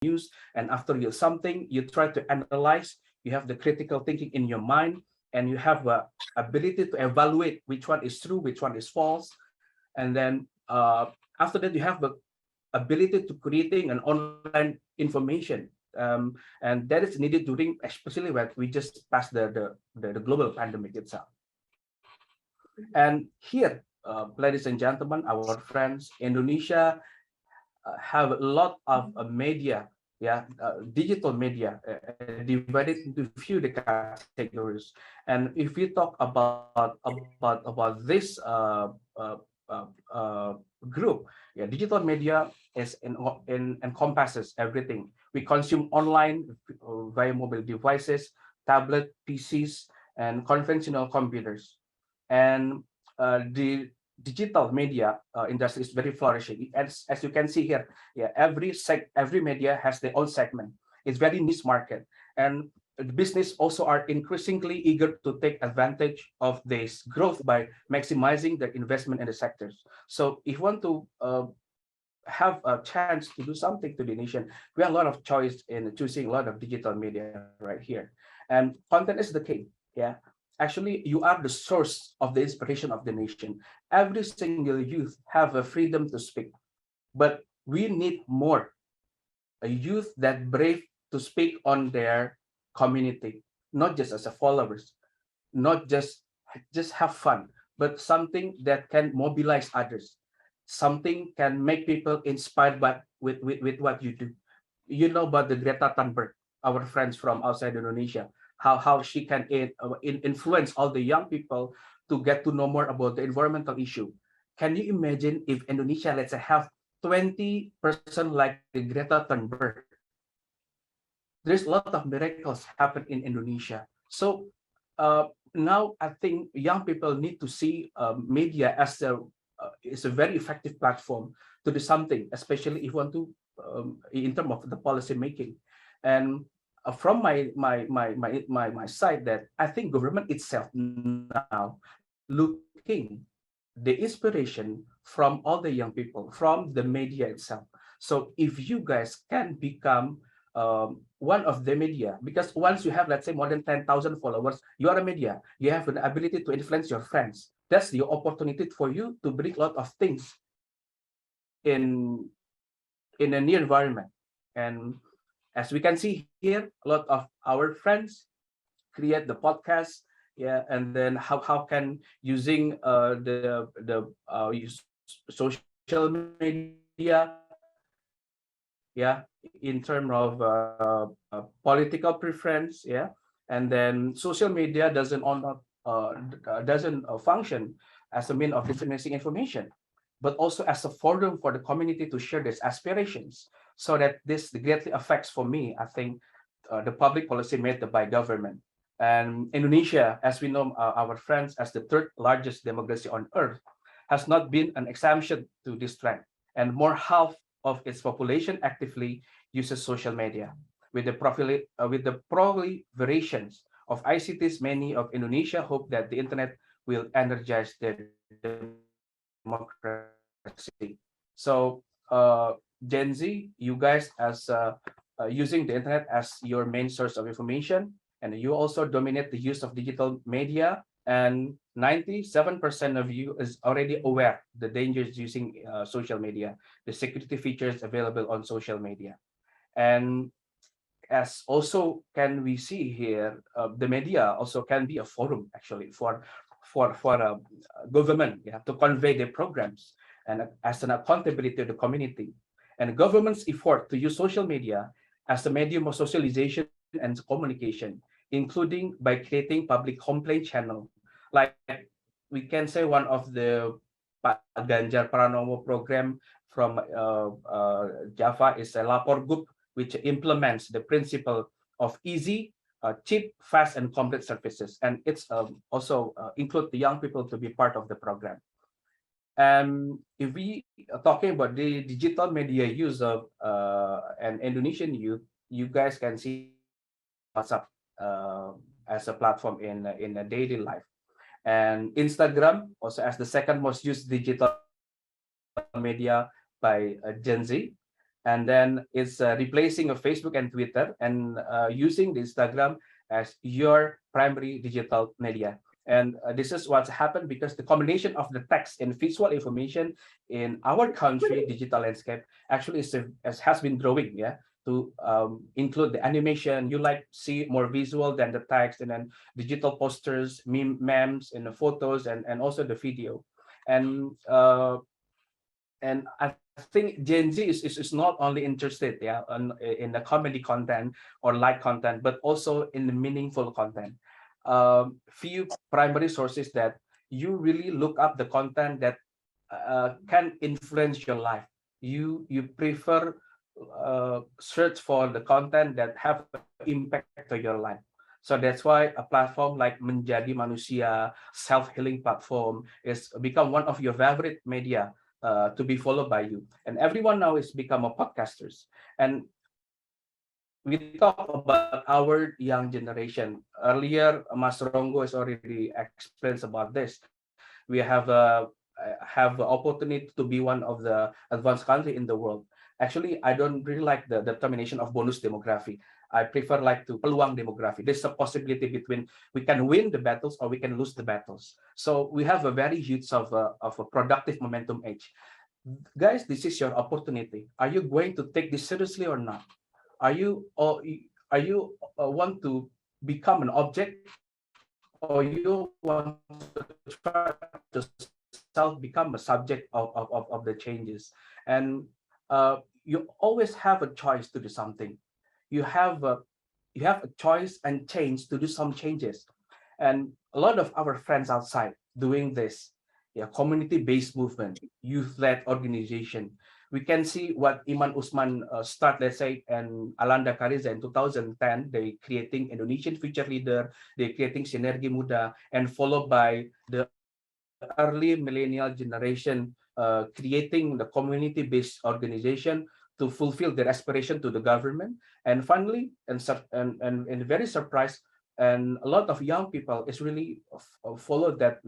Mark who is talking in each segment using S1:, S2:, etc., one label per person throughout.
S1: news, and after you something, you try to analyze. You have the critical thinking in your mind, and you have the ability to evaluate which one is true, which one is false, and then after that, you have the ability to creating an online information, and that is needed during, especially when we just passed the global pandemic itself. And here, ladies and gentlemen, our friends, Indonesia have a lot of media, yeah, digital media, divided into few the categories. And if we talk about this group, yeah, digital media is encompasses everything. We consume online via mobile devices, tablet, PCs, and conventional computers. And the digital media industry is very flourishing. As you can see here, yeah, every media has their own segment. It's very niche market, and the business also are increasingly eager to take advantage of this growth by maximizing their investment in the sectors. So if you want to have a chance to do something to the nation, we have a lot of choice in choosing a lot of digital media right here. And content is the key. Yeah. Actually, you are the source of the inspiration of the nation. Every single youth have a freedom to speak, but we need more a youth that brave to speak on their community, not just as a followers, not just have fun, but something that can mobilize others, something can make people inspired by with what you do. You know about the Greta Thunberg, our friends from outside Indonesia, how she can influence all the young people to get to know more about the environmental issue. Can you imagine if Indonesia, let's say, have 20% like the Greta Thunberg? There's a lot of miracles happen in Indonesia. So now I think young people need to see media as is a very effective platform to do something, especially if you want to in terms of the policy making. And from my side, that I think government itself now looking the inspiration from all the young people, from the media itself. So if you guys can become one of the media, because once you have, let's say, more than 10,000 followers, you are a media. You have the ability to influence your friends. That's the opportunity for you to bring a lot of things in a new environment. And as we can see here, a lot of our friends create the podcast, yeah, and then how can using social media, yeah, in terms of political preference, yeah, and then social media doesn't function as a mean of disseminating information, but also as a forum for the community to share these aspirations, so that this greatly affects, for me, I think, the public policy made by government. And Indonesia, as we know, our friends, as the third largest democracy on earth, has not been an exemption to this trend. And more half of its population actively uses social media. With the proliferations of ICTs, many of Indonesia hope that the internet will energize their democracy. So Gen Z, you guys as using the internet as your main source of information, and you also dominate the use of digital media, and 97% of you is already aware the dangers using social media, the security features available on social media. And as also can we see here, the media also can be a forum actually for government, yeah, to convey their programs and as an accountability to the community. And government's effort to use social media as a medium of socialization and communication, including by creating public complaint channel. Like we can say one of the Ganjar Pranowo program from Java is a Lapor Group, which implements the principle of easy, cheap, fast, and complete services. And it's also include the young people to be part of the program. And if we are talking about the digital media use of an Indonesian youth, you guys can see WhatsApp as a platform in a daily life, and Instagram also as the second most used digital media by Gen Z. and then it's replacing of Facebook and Twitter, and using the Instagram as your primary digital media. And this is what's happened because the combination of the text and visual information in our country digital landscape actually has been growing, yeah, to include the animation. You like see more visual than the text, and then digital posters, memes, and the photos, and also the video. And I think Gen Z is not only interested, yeah, in the comedy content or light content, but also in the meaningful content. Few primary sources that you really look up the content that can influence your life. You prefer search for the content that have impact to your life. So that's why a platform like Menjadi Manusia, self-healing platform, is become one of your favorite media to be followed by you. And everyone now is become a podcasters. And we talk about our young generation. Earlier, Mas Rongo has already explained about this. We have the opportunity to be one of the advanced country in the world. Actually, I don't really like the determination of bonus demography. I prefer like to peluang demography. There's a possibility between we can win the battles or we can lose the battles. So we have a very huge of a productive momentum age. Guys, this is your opportunity. Are you going to take this seriously or not? Are you want to become an object, or you want to try to self become a subject of the changes? And you always have a choice to do something. You have a choice and change to do some changes. And a lot of our friends outside doing this, yeah, community-based movement, youth-led organization. We can see what Iman Usman start, let's say, and Alanda Kariza in 2010. They creating Indonesian Future Leader, they creating Sinergi Muda, and followed by the early millennial generation creating the community-based organization to fulfill their aspiration to the government. And finally, and very surprised, and a lot of young people is really follow that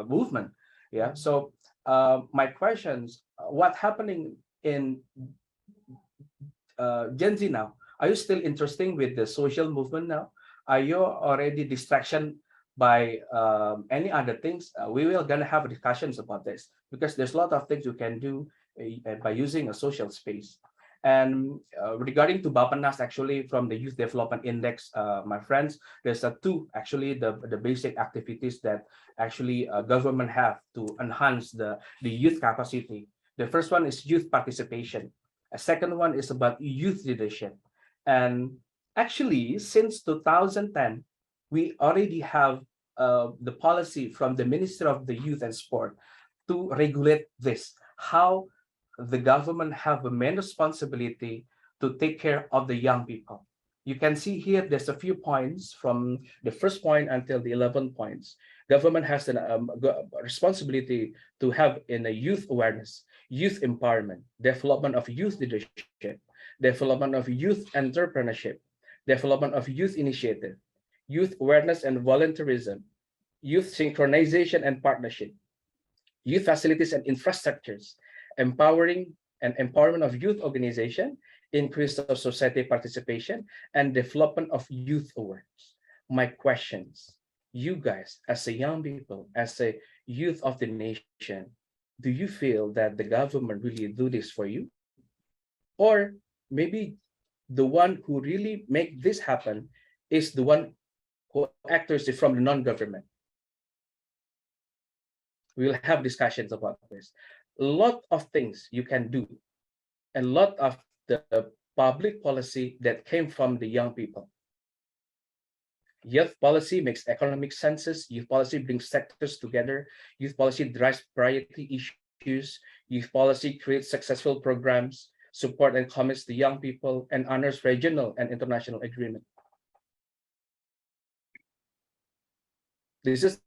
S1: movement. Yeah. So my questions: what happening in Gen Z now? Are you still interested with the social movement now? Are you already distraction by any other things? We will gonna have discussions about this because there's a lot of things you can do by using a social space. And regarding to Bapenas, actually from the Youth Development Index, my friends, there's two actually the basic activities that actually government have to enhance the youth capacity. The first one is youth participation. A second one is about youth leadership. And actually, since 2010, we already have the policy from the Minister of the Youth and Sport to regulate this. How the government have a main responsibility to take care of the young people. You can see here, there's a few points from the first point until the 11 points. Government has a responsibility to have in a youth awareness, youth empowerment, development of youth leadership, development of youth entrepreneurship, development of youth initiative, youth awareness and volunteerism, youth synchronization and partnership, youth facilities and infrastructures, empowering and empowerment of youth organization, increase of society participation, and development of youth awareness. My questions, you guys, as a young people, as a youth of the nation, do you feel that the government really do this for you? Or maybe the one who really make this happen is the one who actors from the non-government. We'll have discussions about this. A lot of things you can do, a lot of the public policy that came from the young people. Youth policy makes economic senses. Youth policy brings sectors together. Youth policy drives priority issues. Youth policy creates successful programs, support and commits the young people, and honors regional and international agreement. This is